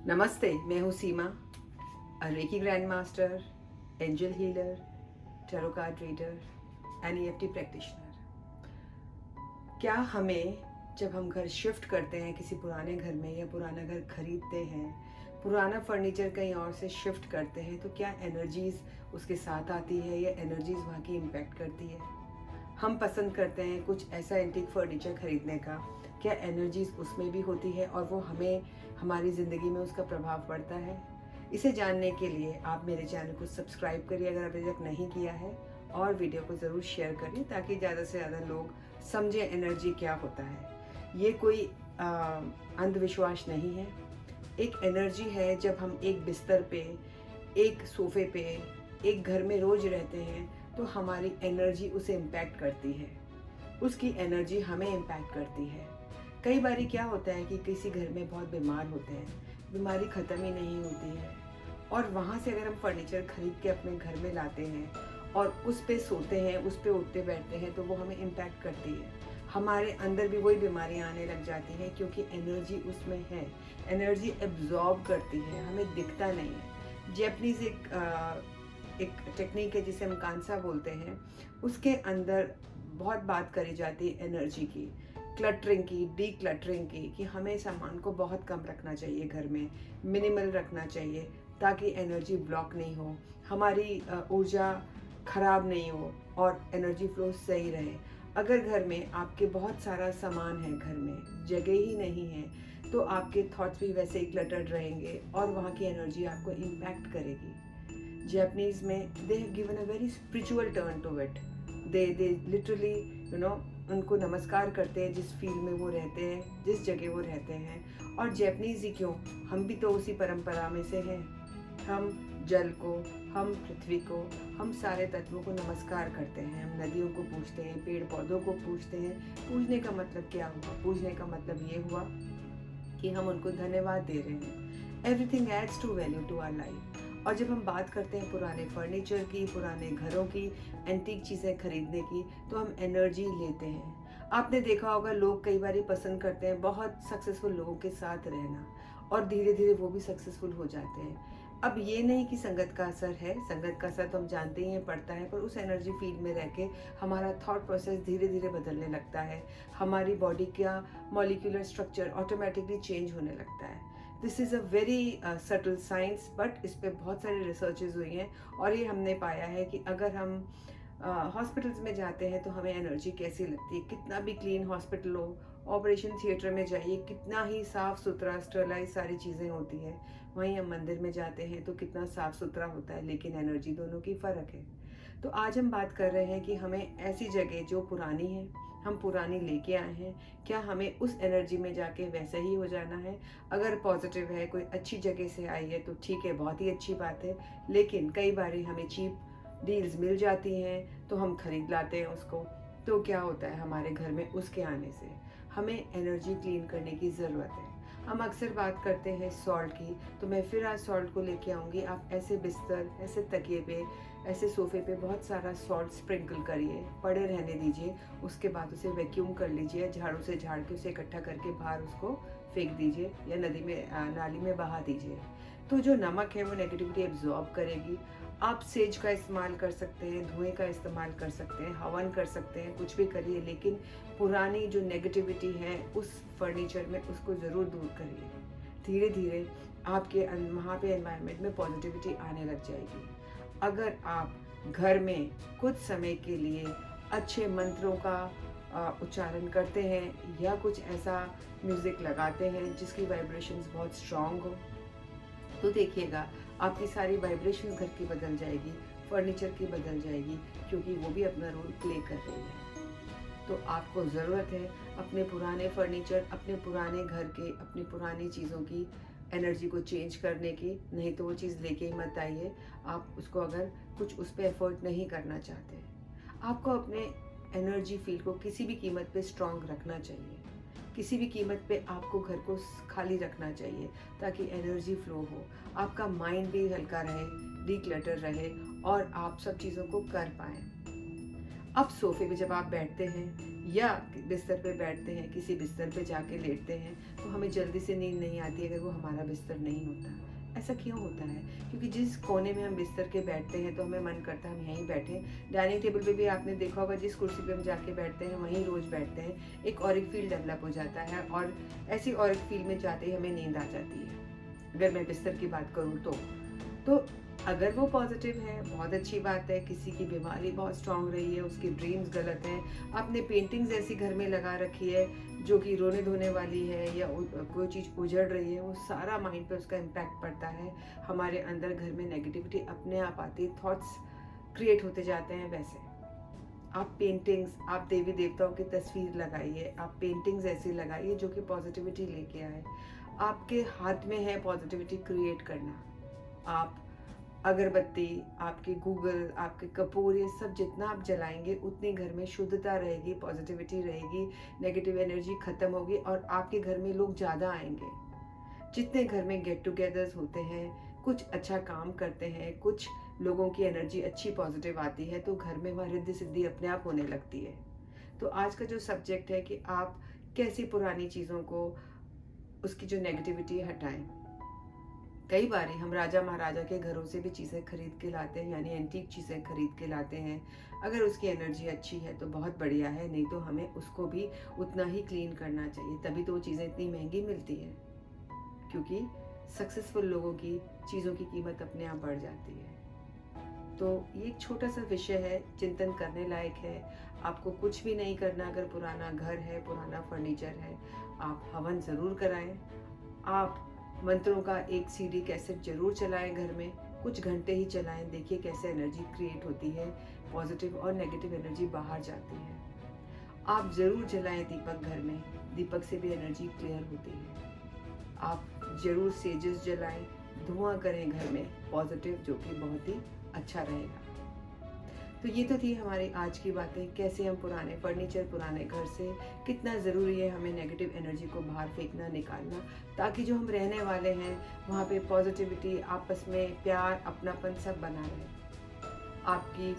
नमस्ते, मैं हूँ Seema, reiki grand master, angel healer, tarot card reader, NEFT practitioner. क्या हमें जब हम घर शिफ्ट करते हैं किसी पुराने घर में या पुराना घर खरीदते हैं, पुराना फर्नीचर कहीं और से शिफ्ट करते हैं, तो क्या एनर्जीज उसके साथ आती है या एनर्जीज वहाँ की इम्पैक्ट करती है? हम पसंद करते हैं कुछ ऐसा एंटीक फर्नीचर खरीदने का, क्या एनर्जीज उसमें भी होती है और वो हमें हमारी ज़िंदगी में उसका प्रभाव पड़ता है? इसे जानने के लिए आप मेरे चैनल को सब्सक्राइब करिए अगर अभी तक नहीं किया है, और वीडियो को ज़रूर शेयर करिए ताकि ज़्यादा से ज़्यादा लोग समझें एनर्जी क्या होता है। ये कोई अंधविश्वास नहीं है। एक एनर्जी है जब हम एक बिस्तर पे, एक सोफे पे, एक घर में रोज़ रहते हैं तो हमारी एनर्जी उसे इम्पैक्ट करती है, उसकी एनर्जी हमें इम्पैक्ट करती है। कई बारी क्या होता है कि किसी घर में बहुत बीमार होते हैं, बीमारी ख़त्म ही नहीं होती है, और वहाँ से अगर हम फर्नीचर खरीद के अपने घर में लाते हैं और उस पे सोते हैं, उस पे उठते बैठते हैं, तो वो हमें इम्पैक्ट करती है। हमारे अंदर भी वही बीमारियाँ आने लग जाती हैं क्योंकि एनर्जी उसमें है। एनर्जी एब्जॉर्ब करती है, हमें दिखता नहीं है। जैपनीज़ एक टेक्निक है जिसे हम कांसा बोलते हैं, उसके अंदर बहुत बात करी जाती है एनर्जी की, क्लटरिंग की, डी क्लटरिंग की, कि हमें सामान को बहुत कम रखना चाहिए, घर में मिनिमल रखना चाहिए ताकि एनर्जी ब्लॉक नहीं हो, हमारी ऊर्जा खराब नहीं हो और एनर्जी फ्लो सही रहे। अगर घर में आपके बहुत सारा सामान है, घर में जगह ही नहीं है, तो आपके थॉट्स भी वैसे ही क्लटर्ड रहेंगे और वहाँ की एनर्जी आपको इम्पैक्ट करेगी। Japanese में they have given a very spiritual turn to it. They literally उनको नमस्कार करते हैं जिस फील्ड में वो रहते हैं, जिस जगह वो रहते हैं। और जैपनीज ही क्यों, हम भी तो उसी परंपरा में से हैं। हम जल को, हम पृथ्वी को, हम सारे तत्वों को नमस्कार करते हैं। हम नदियों को पूजते हैं, पेड़ पौधों को पूजते हैं। पूजने का मतलब क्या हुआ? पूजने का मतलब ये हुआ कि हम उनको धन्यवाद दे रहे हैं। Everything adds to value to our life. और जब हम बात करते हैं पुराने फर्नीचर की, पुराने घरों की, एंटीक चीज़ें खरीदने की, तो हम एनर्जी लेते हैं। आपने देखा होगा लोग कई बार पसंद करते हैं बहुत सक्सेसफुल लोगों के साथ रहना, और धीरे धीरे वो भी सक्सेसफुल हो जाते हैं। अब ये नहीं कि संगत का असर है, संगत का असर तो हम जानते ही हैं पड़ता है, पर उस एनर्जी फील्ड में रह के हमारा थॉट प्रोसेस धीरे धीरे बदलने लगता है, हमारी बॉडी का मॉलिक्यूलर स्ट्रक्चर ऑटोमेटिकली चेंज होने लगता है। This is a very subtle science, but इस पर बहुत सारी रिसर्चेज हुई हैं और ये हमने पाया है कि अगर हम हॉस्पिटल्स में जाते हैं तो हमें एनर्जी कैसी लगती है। कितना भी क्लीन हॉस्पिटल हो, ऑपरेशन थिएटर में जाइए, कितना ही साफ़ सुथरा स्टरलाइज सारी चीज़ें होती हैं, वहीं हम मंदिर में जाते हैं तो कितना साफ़ सुथरा होता है, लेकिन एनर्जी दोनों की फ़र्क है। तो आज हम बात कर रहे हैं कि हमें ऐसी जगह जो पुरानी है, हम पुरानी लेके आए हैं, क्या हमें उस एनर्जी में जाके वैसे ही हो जाना है? अगर पॉजिटिव है, कोई अच्छी जगह से आई है, तो ठीक है, बहुत ही अच्छी बात है। लेकिन कई बार हमें चीप डील्स मिल जाती हैं तो हम खरीद लाते हैं उसको। तो क्या होता है हमारे घर में उसके आने से? हमें एनर्जी क्लीन करने की ज़रूरत है। हम अक्सर बात करते हैं सॉल्ट की, तो मैं फिर आज सॉल्ट को लेके आऊँगी। आप ऐसे बिस्तर, ऐसे तकिए पे, ऐसे सोफे पे बहुत सारा सॉल्ट स्प्रिंकल करिए, पड़े रहने दीजिए। उसके बाद उसे वैक्यूम कर लीजिए, झाड़ू से झाड़ के उसे इकट्ठा करके बाहर उसको फेंक दीजिए या नदी में, नाली में बहा दीजिए। तो जो नमक है वो नेगेटिविटी एब्जॉर्ब करेगी। आप सेज का इस्तेमाल कर सकते हैं, धुएं का इस्तेमाल कर सकते हैं, हवन कर सकते हैं, कुछ भी करिए, लेकिन पुरानी जो नेगेटिविटी है उस फर्नीचर में उसको ज़रूर दूर करिए। धीरे धीरे आपके वहाँ पे एनवायरनमेंट में पॉजिटिविटी आने लग जाएगी। अगर आप घर में कुछ समय के लिए अच्छे मंत्रों का उच्चारण करते हैं या कुछ ऐसा म्यूज़िक लगाते हैं जिसकी वाइब्रेशंस बहुत स्ट्रॉन्ग हो, तो देखिएगा आपकी सारी वाइब्रेशंस घर की बदल जाएगी, फर्नीचर की बदल जाएगी, क्योंकि वो भी अपना रोल प्ले कर रही है। तो आपको ज़रूरत है अपने पुराने फर्नीचर, अपने पुराने घर के, अपनी पुरानी चीज़ों की एनर्जी को चेंज करने की। नहीं तो वो चीज़ लेके ही मत आइए, आप उसको अगर कुछ उस पर एफर्ट नहीं करना चाहते। आपको अपने एनर्जी फील्ड को किसी भी कीमत पे स्ट्रॉन्ग रखना चाहिए, किसी भी कीमत पे आपको घर को खाली रखना चाहिए ताकि एनर्जी फ्लो हो, आपका माइंड भी हल्का रहे, डीक्लटर रहे और आप सब चीज़ों को कर पाएँ। अब सोफे पे जब आप बैठते हैं या बिस्तर पे बैठते हैं, किसी बिस्तर पे जाके लेटते हैं, तो हमें जल्दी से नींद नहीं आती अगर वो हमारा बिस्तर नहीं होता। ऐसा क्यों होता है? क्योंकि जिस कोने में हम बिस्तर के बैठते हैं तो हमें मन करता है हम यहीं बैठें। डाइनिंग टेबल पे भी आपने देखा होगा, जिस कुर्सी पे हम जाके बैठते हैं वहीं रोज़ बैठते हैं। एक ऑरिक फील डेवलप हो जाता है और ऐसी ऑरिक फील में जाते ही हमें नींद आ जाती है, अगर मैं बिस्तर की बात करूँ तो अगर वो पॉजिटिव है, बहुत अच्छी बात है। किसी की बीमारी बहुत स्ट्रांग रही है, उसकी ड्रीम्स गलत हैं, आपने पेंटिंग्स ऐसी घर में लगा रखी है जो कि रोने धोने वाली है या कोई चीज़ उजड़ रही है, वो सारा माइंड पे उसका इम्पैक्ट पड़ता है। हमारे अंदर घर में नेगेटिविटी अपने आप आती है, थॉट्स क्रिएट होते जाते हैं। वैसे आप पेंटिंग्स, आप देवी देवताओं की तस्वीर लगाइए, आप पेंटिंग्स ऐसी लगाइए जो कि पॉजिटिविटी लेके आए। आपके हाथ में है पॉजिटिविटी क्रिएट करना। आप अगरबत्ती, आपके गूगल, आपके कपूर, ये सब जितना आप जलाएंगे उतनी घर में शुद्धता रहेगी, पॉजिटिविटी रहेगी, नेगेटिव एनर्जी खत्म होगी और आपके घर में लोग ज़्यादा आएंगे। जितने घर में गेट टुगेदर्स होते हैं, कुछ अच्छा काम करते हैं, कुछ लोगों की एनर्जी अच्छी पॉजिटिव आती है, तो घर में वह रिद्धि सिद्धि अपने आप होने लगती है। तो आज का जो सब्जेक्ट है कि आप कैसी पुरानी चीज़ों को, उसकी जो नेगेटिविटी हटाएं। कई बार हम राजा महाराजा के घरों से भी चीज़ें खरीद के लाते हैं, यानी एंटीक चीज़ें खरीद के लाते हैं। अगर उसकी एनर्जी अच्छी है तो बहुत बढ़िया है, नहीं तो हमें उसको भी उतना ही क्लीन करना चाहिए। तभी तो वो चीज़ें इतनी महंगी मिलती है, क्योंकि सक्सेसफुल लोगों की चीज़ों की कीमत अपने आप बढ़ जाती है। तो ये एक छोटा सा विषय है, चिंतन करने लायक है। आपको कुछ भी नहीं करना, अगर पुराना घर है, पुराना फर्नीचर है, आप हवन ज़रूर कराएं। आप मंत्रों का एक सीडी कैसेट जरूर चलाएं घर में, कुछ घंटे ही चलाएं, देखिए कैसे एनर्जी क्रिएट होती है, पॉजिटिव और नेगेटिव एनर्जी बाहर जाती है। आप ज़रूर जलाएं दीपक घर में, दीपक से भी एनर्जी क्लियर होती है। आप ज़रूर सेजेस जलाएं, धुआं करें घर में पॉजिटिव, जो कि बहुत ही अच्छा रहेगा। तो ये तो थी हमारी आज की बातें, कैसे हम पुराने फर्नीचर, पुराने घर से कितना ज़रूरी है हमें नेगेटिव एनर्जी को बाहर फेंकना, निकालना, ताकि जो हम रहने वाले हैं वहाँ पे पॉजिटिविटी, आपस में प्यार, अपनापन सब बना रहे। आपकी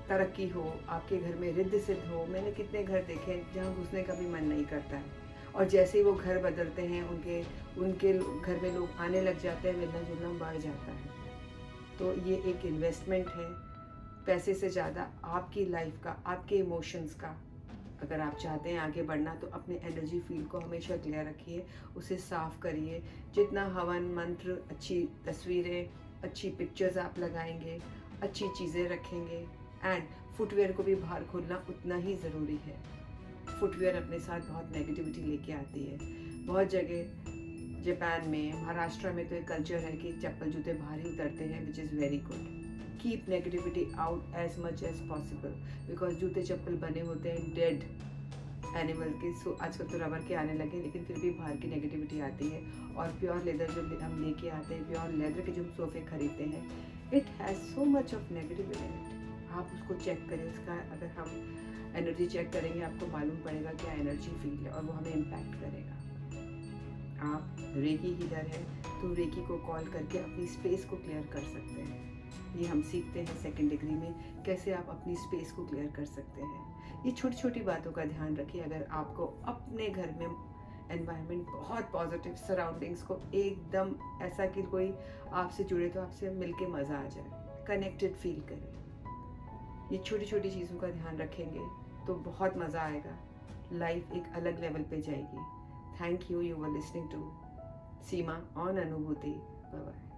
तरक्की हो, आपके घर में रिद्ध सिद्ध हो। मैंने कितने घर देखे जहाँ घुसने का भी मन नहीं करता है, और जैसे ही वो घर बदलते हैं उनके घर में लोग आने लग जाते हैं, मिलना जुलना बढ़ जाता है। तो ये एक इन्वेस्टमेंट है, पैसे से ज़्यादा आपकी लाइफ का, आपके इमोशंस का। अगर आप चाहते हैं आगे बढ़ना तो अपने एनर्जी फील्ड को हमेशा क्लियर रखिए, उसे साफ करिए। जितना हवन मंत्र, अच्छी तस्वीरें, अच्छी पिक्चर्स आप लगाएंगे, अच्छी चीज़ें रखेंगे, एंड फुटवेयर को भी बाहर खोलना उतना ही ज़रूरी है। फुटवेयर अपने साथ बहुत नेगेटिविटी लेके आती है। बहुत जगह जापान में, महाराष्ट्र में तो एक कल्चर है कि चप्पल जूते बाहर ही उतरते हैं, which is very good. Keep negativity out as much as possible, because जूते चप्पल बने होते हैं डेड एनिमल के। सो आजकल तो रबर के आने लगे, लेकिन फिर भी बाहर की नेगेटिविटी आती है। और प्योर लेदर जो हम लेके आते हैं, प्योर लेदर के जो सोफे खरीदते हैं, it has so much of negative in it. आप उसको चेक करें, उसका अगर हम एनर्जी चेक करेंगे आपको मालूम पड़ेगा क्या एनर्जी फील है, और वो हमें इम्पैक्ट करेगा। आप रेकी हीलर है तो रेकी को कॉल करके अपनी स्पेस को क्लियर कर सकते हैं। ये हम सीखते हैं सेकंड डिग्री में, कैसे आप अपनी स्पेस को क्लियर कर सकते हैं। ये छोटी छोटी बातों का ध्यान रखिए। अगर आपको अपने घर में एनवायरनमेंट बहुत पॉजिटिव, सराउंडिंग्स को एकदम ऐसा कि कोई आपसे जुड़े तो आपसे मिलके मज़ा आ जाए, कनेक्टेड फील करें, ये छोटी छोटी चीज़ों का ध्यान रखेंगे तो बहुत मज़ा आएगा, लाइफ एक अलग लेवल पे जाएगी। Thank you, you were listening to Seema on Anubhuti. Bye bye.